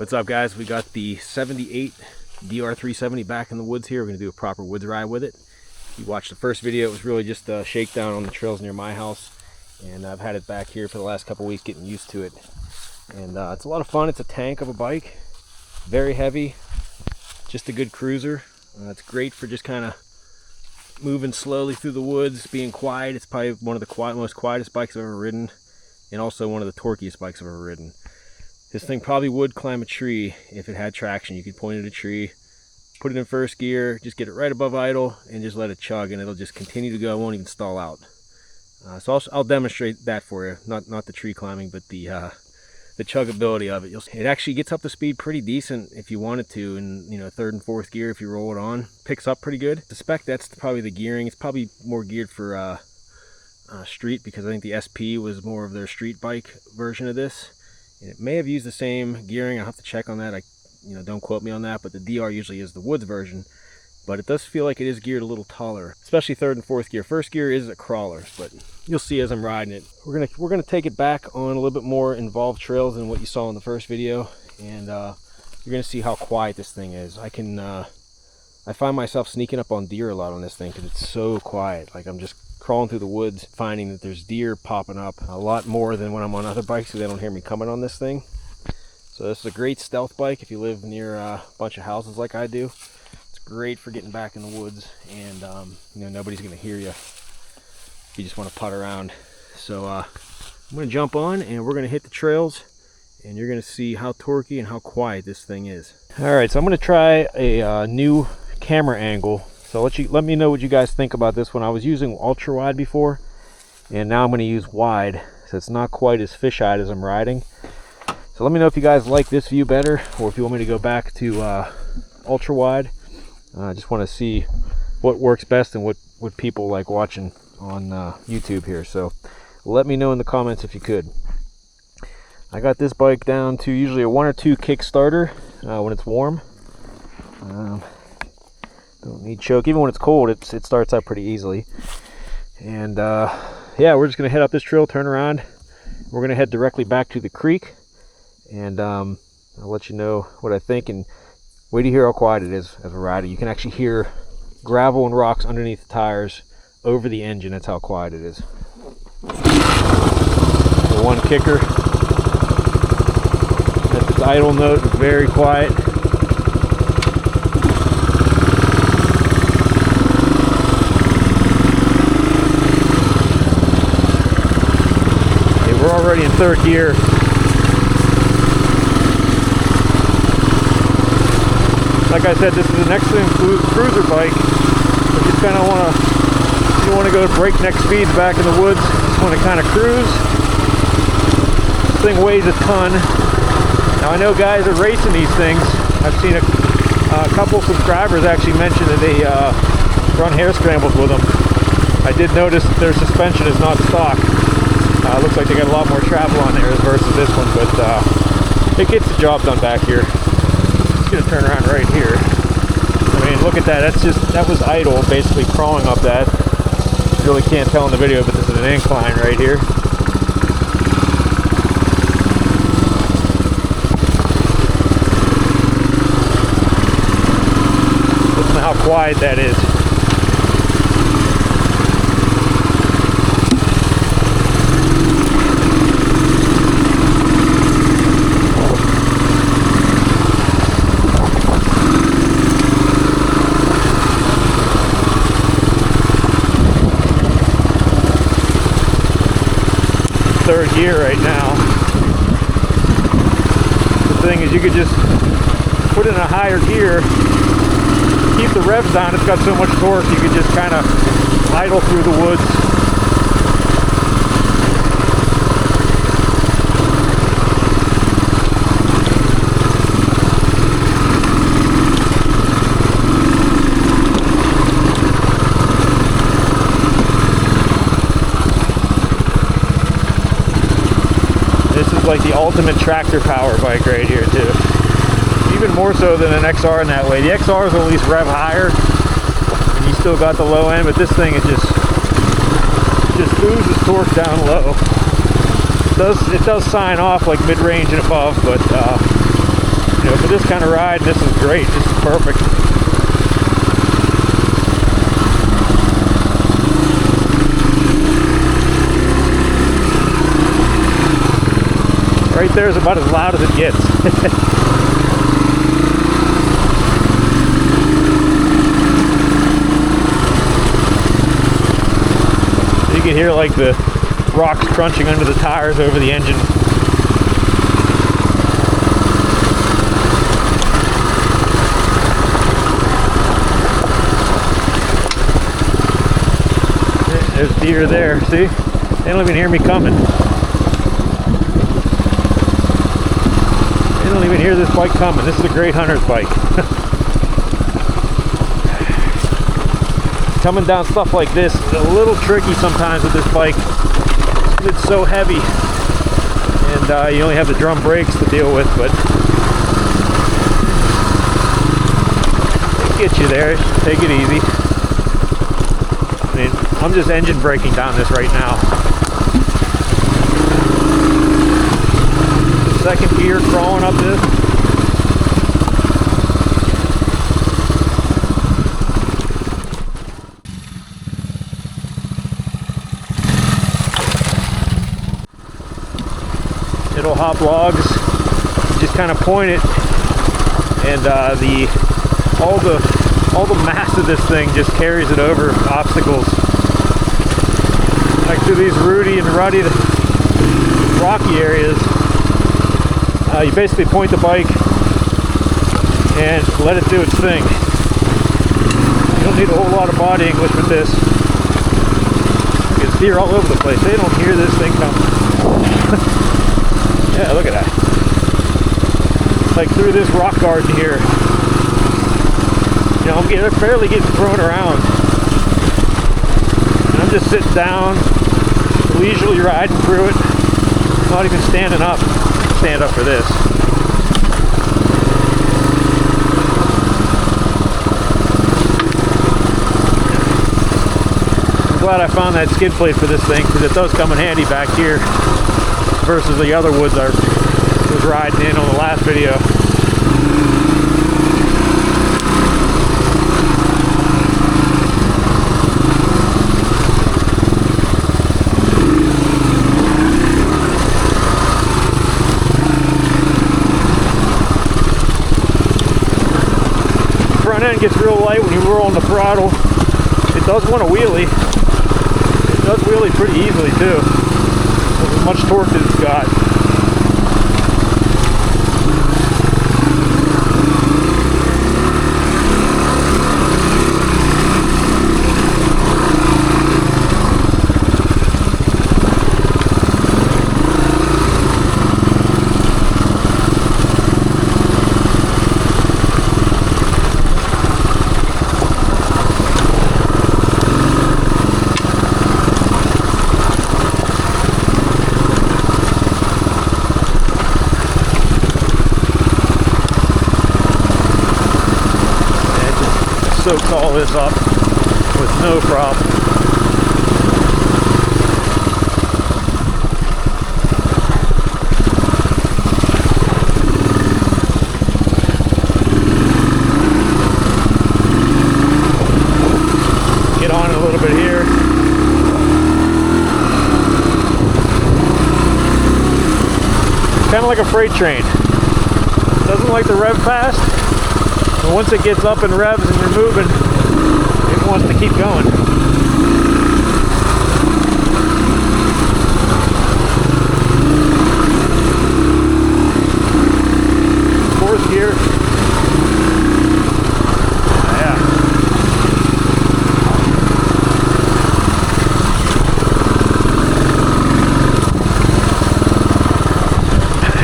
What's up, guys? We got the 78 DR370 back in the woods here. We're going to do a proper woods ride with it. If you watched the first video, it was really just a shakedown on the trails near my house. And I've had it back here for the last couple weeks getting used to it. And it's a lot of fun. It's a tank of a bike. Very heavy. Just a good cruiser. It's great for just kind of moving slowly through the woods, being quiet. It's probably one of the most quietest bikes I've ever ridden. And also one of the torqueyest bikes I've ever ridden. This thing probably would climb a tree if it had traction. You could point at a tree, put it in first gear, just get it right above idle, and just let it chug, and it'll just continue to go. It won't even stall out. So I'll demonstrate that for you. Not the tree climbing, but the chuggability of it. It actually gets up to speed pretty decent if you wanted to, in third and fourth gear if you roll it on. Picks up pretty good. I suspect that's probably the gearing. It's probably more geared for street, because I think the SP was more of their street bike version of this. And it may have used the same gearing. I'll have to check on that. Don't quote me on that, but the DR usually is the woods version. But it does feel like it is geared a little taller, especially third and fourth gear. First gear is a crawler, but you'll see as I'm riding it. We're gonna take it back on a little bit more involved trails than what you saw in the first video, and you're gonna see how quiet this thing is. I find myself sneaking up on deer a lot on this thing because it's so quiet. Like, I'm just crawling through the woods, finding that there's deer popping up a lot more than when I'm on other bikes, so they don't hear me coming on this thing. So this is a great stealth bike if you live near a bunch of houses like I do. It's great for getting back in the woods, and nobody's gonna hear you if you just want to putt around. So I'm gonna jump on and we're gonna hit the trails, and you're gonna see how torquey and how quiet this thing is. All right, so I'm gonna try a new camera angle. So let me know what you guys think about this one. I was using ultra wide before, and now I'm going to use wide, so it's not quite as fisheye as I'm riding. So let me know if you guys like this view better, or if you want me to go back to ultra wide. I just want to see what works best and what people like watching on YouTube here. So let me know in the comments if you could. I got this bike down to usually a 1 or 2 kick starter when it's warm. Don't need choke. Even when it's cold, it starts out pretty easily. And yeah, we're just gonna head up this trail, turn around. We're gonna head directly back to the creek, and I'll let you know what I think, and wait to hear how quiet it is as a rider. You can actually hear gravel and rocks underneath the tires over the engine. That's how quiet it is. The one kicker, that's its idle note, is very quiet. We're already in third gear. Like I said, this is an excellent cruiser bike. If you kind of you don't want to go breakneck speeds back in the woods, you just want to kind of cruise. This thing weighs a ton. Now I know guys are racing these things. I've seen a couple subscribers actually mention that they run hair scrambles with them. I did notice that their suspension is not stock. Looks like they got a lot more travel on there versus this one, but it gets the job done back here. Just gonna turn around right here. I mean, look at that. That was idle, basically crawling up that. You really can't tell in the video, but this is an incline right here. Listen to how quiet that is. Third gear right now. The thing is, you could just put it in a higher gear, keep the revs down. It's got so much torque, you could just kind of idle through the woods. This is like the ultimate tractor power bike right here too. Even more so than an XR in that way. The XRs will at least rev higher, and you still got the low end, but this thing is just oozes torque down low. It does sign off like mid-range and above, but You know, for this kind of ride, this is great. This is perfect. Right there is about as loud as it gets. You can hear like the rocks crunching under the tires over the engine. There's deer there, see? They don't even hear me coming. They don't even hear this bike coming. This is a great hunter's bike. Coming down stuff like this is a little tricky sometimes with this bike. It's so heavy, and you only have the drum brakes to deal with, but it gets you there. Take it easy. I mean, I'm just engine braking down this right now. Second gear crawling up this. It'll hop logs. You just kind of point it, and all the mass of this thing just carries it over obstacles. Like through these rooty and ruddy, rocky areas, you basically point the bike and let it do its thing. You don't need a whole lot of body English with this. It's deer all over the place. They don't hear this thing coming. Yeah, look at that. Like through this rock garden here. You know, I'm barely getting thrown around. And I'm just sitting down, leisurely riding through it. Not even standing up. Stand up for this. I'm glad I found that skid plate for this thing, because it does come in handy back here versus the other woods I was riding in on the last video. Front end gets real light when you roll on the throttle. It does want to wheelie. It does wheelie pretty easily too. As much torque that it's got. Soaks all this up with no problem. Get on a little bit here. Kind of like a freight train. Doesn't like to rev fast. But once it gets up and revs and you're moving, it wants to keep going. Fourth gear. Yeah.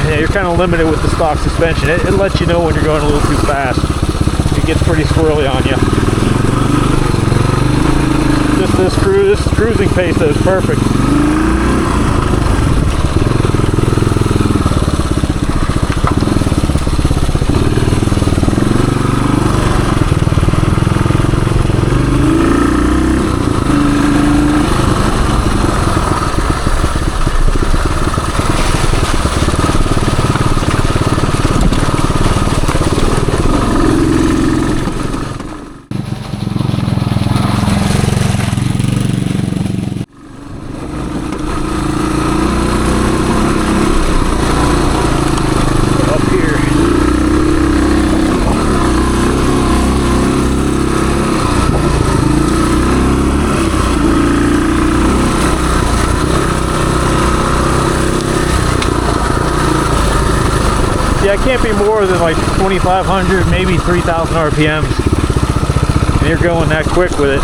Yeah, you're kind of limited with the stock suspension. It lets you know when you're going a little too fast. It gets pretty squirrely on you. Just this cruising pace though is perfect. Yeah, it can't be more than like 2,500, maybe 3,000 RPMs. And you're going that quick with it.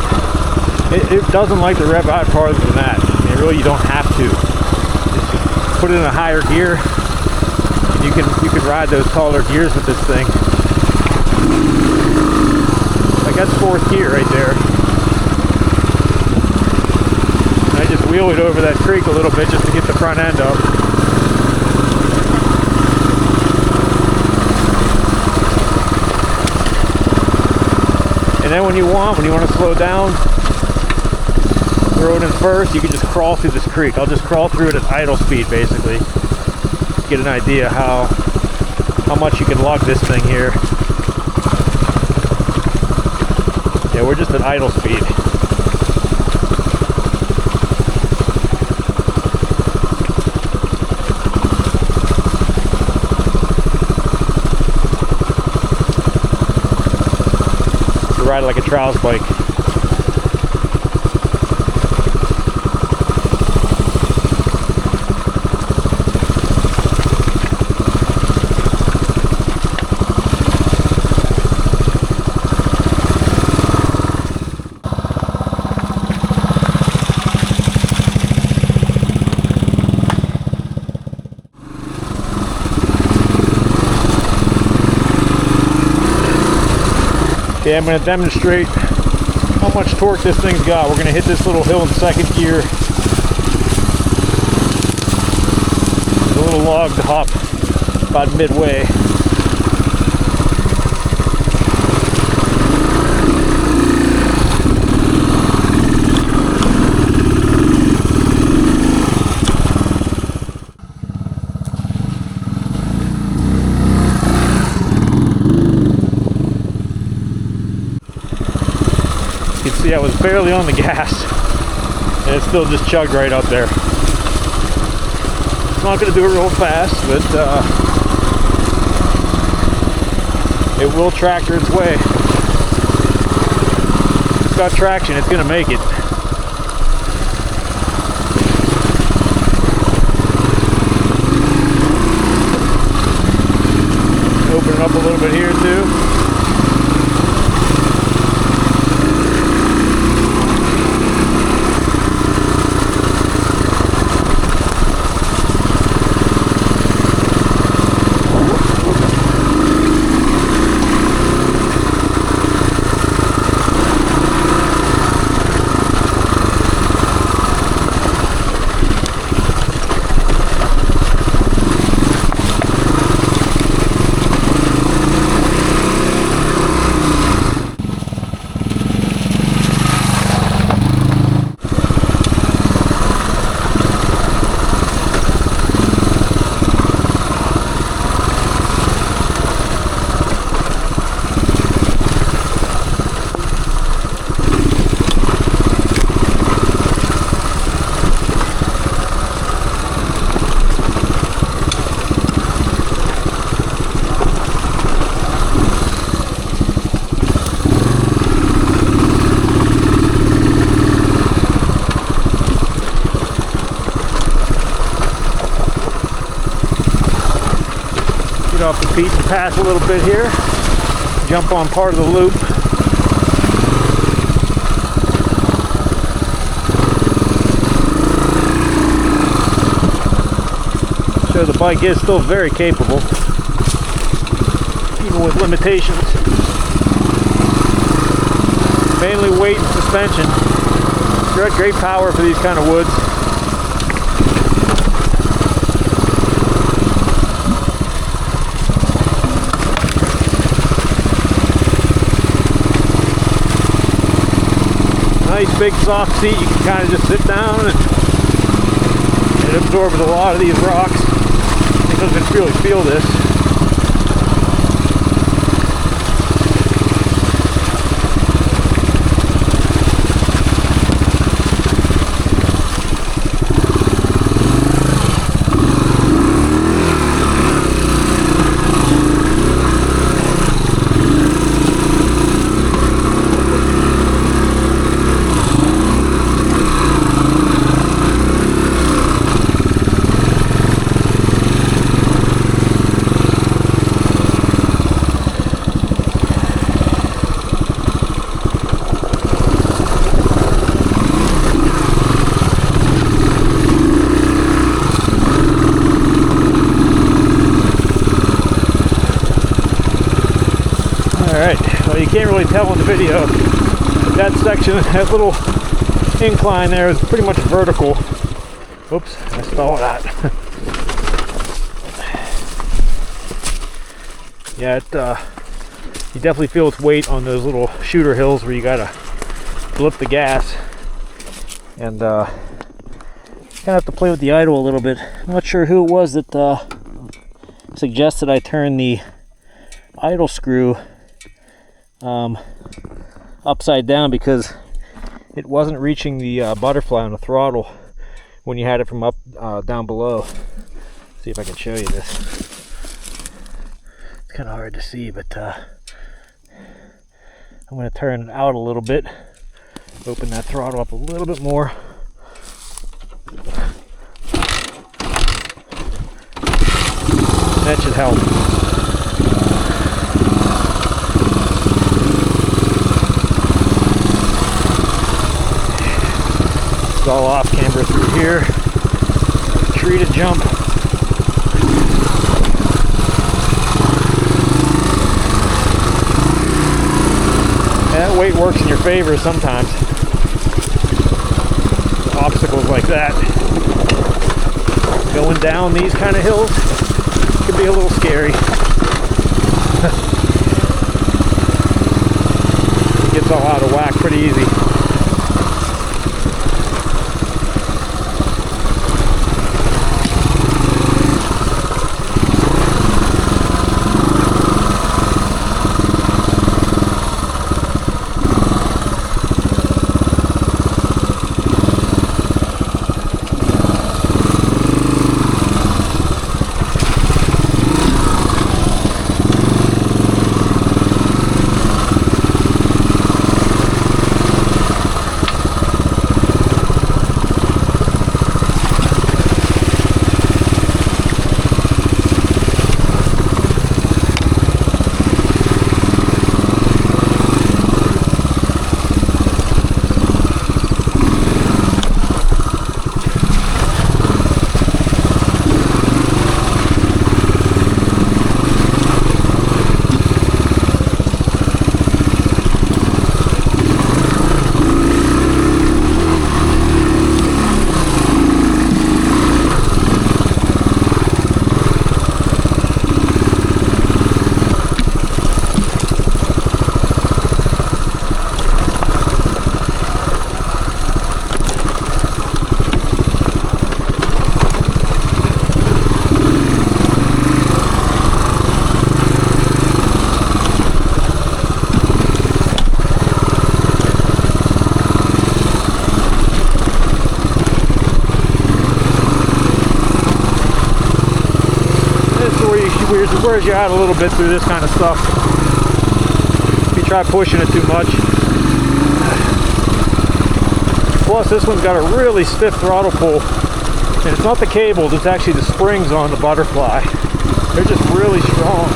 It doesn't like to rev out farther than that. I mean, really, you don't have to. Just put it in a higher gear, and you can ride those taller gears with this thing. Like that's fourth gear right there. And I just wheel it over that creek a little bit just to get the front end up. And then when you want to slow down, throw it in first, you can just crawl through this creek. I'll just crawl through it at idle speed, basically. Get an idea how much you can lug this thing here. Yeah, we're just at idle speed. Ride it like a trials bike. Okay, I'm going to demonstrate how much torque this thing's got. We're going to hit this little hill in second gear. There's a little log to hop about midway. You can see I was barely on the gas, and it still just chugged right up there. I'm not going to do it real fast, but it will tractor its way. It's got traction, it's going to make it. Open it up a little bit here too. Get off the beach and pass a little bit here. Jump on part of the loop. So the bike is still very capable, even with limitations. Mainly weight and suspension. Great power for these kind of woods. Nice big soft seat, you can kind of just sit down and it absorbs a lot of these rocks. It doesn't really feel this. Alright, well you can't really tell in the video. That section, that little incline there is pretty much vertical. Oops, I stole that. Yeah, you definitely feel its weight on those little shooter hills where you gotta flip the gas. And kind of have to play with the idle a little bit. I'm not sure who it was that suggested I turn the idle screw upside down, because it wasn't reaching the butterfly on the throttle when you had it from up down below. Let's see if I can show you this. It's kind of hard to see, but I'm going to turn it out a little bit, open that throttle up a little bit more. That should help. It's all off camber through here. Tree to jump. That weight works in your favor sometimes. Obstacles like that. Going down these kind of hills can be a little scary. It gets all out of whack pretty easy. Wears you out a little bit through this kind of stuff if you try pushing it too much. Plus this one's got a really stiff throttle pull, and it's not the cables, it's actually the springs on the butterfly. They're just really strong.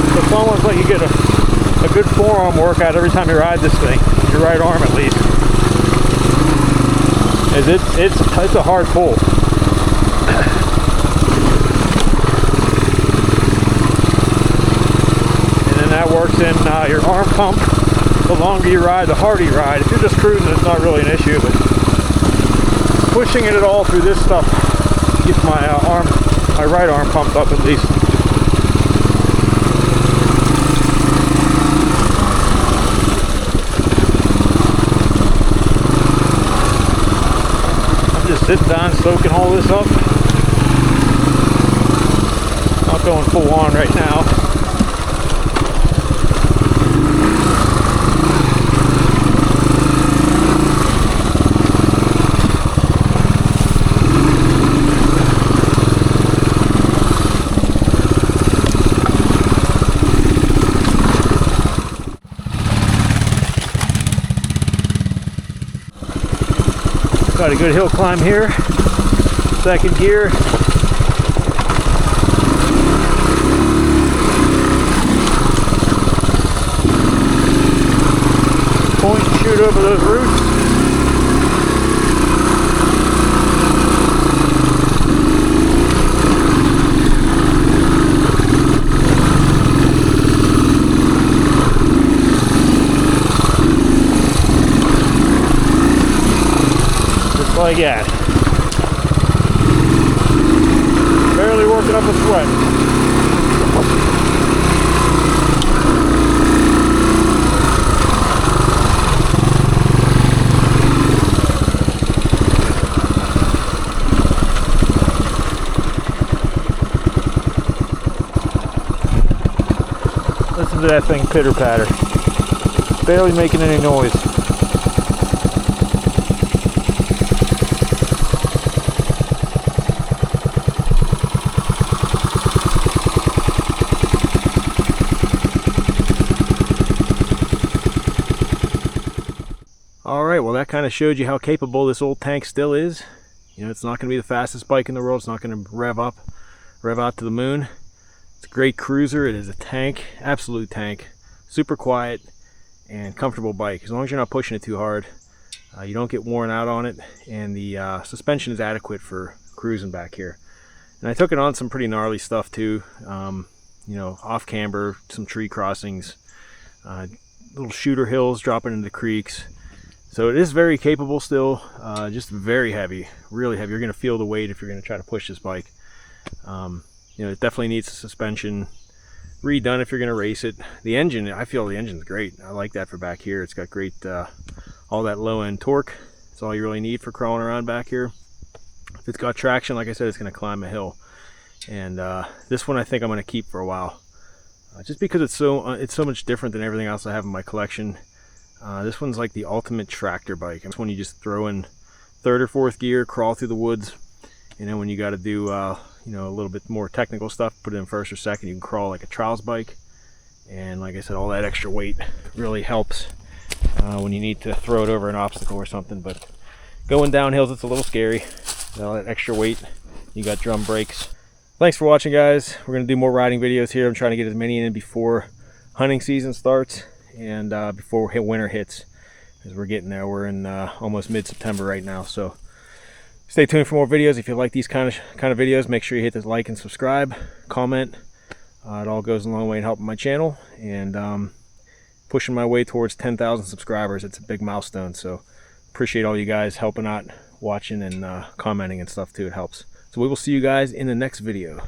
So it's almost like you get a good forearm workout every time you ride this thing, your right arm at least. As it's a hard pull. That works in your arm pump. The longer you ride, the harder you ride. If you're just cruising, it's not really an issue, but pushing it at all through this stuff gets my right arm pumped up at least. I'm just sitting down, soaking all this up. Not going full on right now. Got a good hill climb here. Second gear. Point and shoot over those roots. I get. Barely working up a sweat. Listen to that thing pitter patter. Barely making any noise. Alright, well that kind of showed you how capable this old tank still is. You know, it's not going to be the fastest bike in the world. It's not going to rev out to the moon. It's a great cruiser. It is a tank, absolute tank, super quiet and comfortable bike. As long as you're not pushing it too hard, you don't get worn out on it, and the suspension is adequate for cruising back here. And I took it on some pretty gnarly stuff too, you know, off camber, some tree crossings, little shooter hills dropping into creeks. So it is very capable still, just very heavy, really heavy. You're going to feel the weight if you're going to try to push this bike. You know, it definitely needs suspension redone if you're going to race it. The engine, I feel the engine's great. I like that for back here. It's got great, all that low end torque. That's all you really need for crawling around back here. If it's got traction, like I said, it's going to climb a hill. And this one I think I'm going to keep for a while, just because it's so much different than everything else I have in my collection. This one's like the ultimate tractor bike. This one you just throw in third or fourth gear, crawl through the woods. You know, when you got to do you know, a little bit more technical stuff, put it in first or second, you can crawl like a trials bike. And like I said, all that extra weight really helps when you need to throw it over an obstacle or something. But going down hills, it's a little scary. All that extra weight, you got drum brakes. Thanks for watching, guys. We're going to do more riding videos here. I'm trying to get as many in before hunting season starts and before winter hits, as we're getting there. We're in almost mid-September right now, so stay tuned for more videos. If you like these kind of videos, make sure you hit the like and subscribe, comment. It all goes a long way in helping my channel, and pushing my way towards 10,000 subscribers. It's a big milestone, so appreciate all you guys helping out, watching and commenting and stuff too. It helps. So we will see you guys in the next video.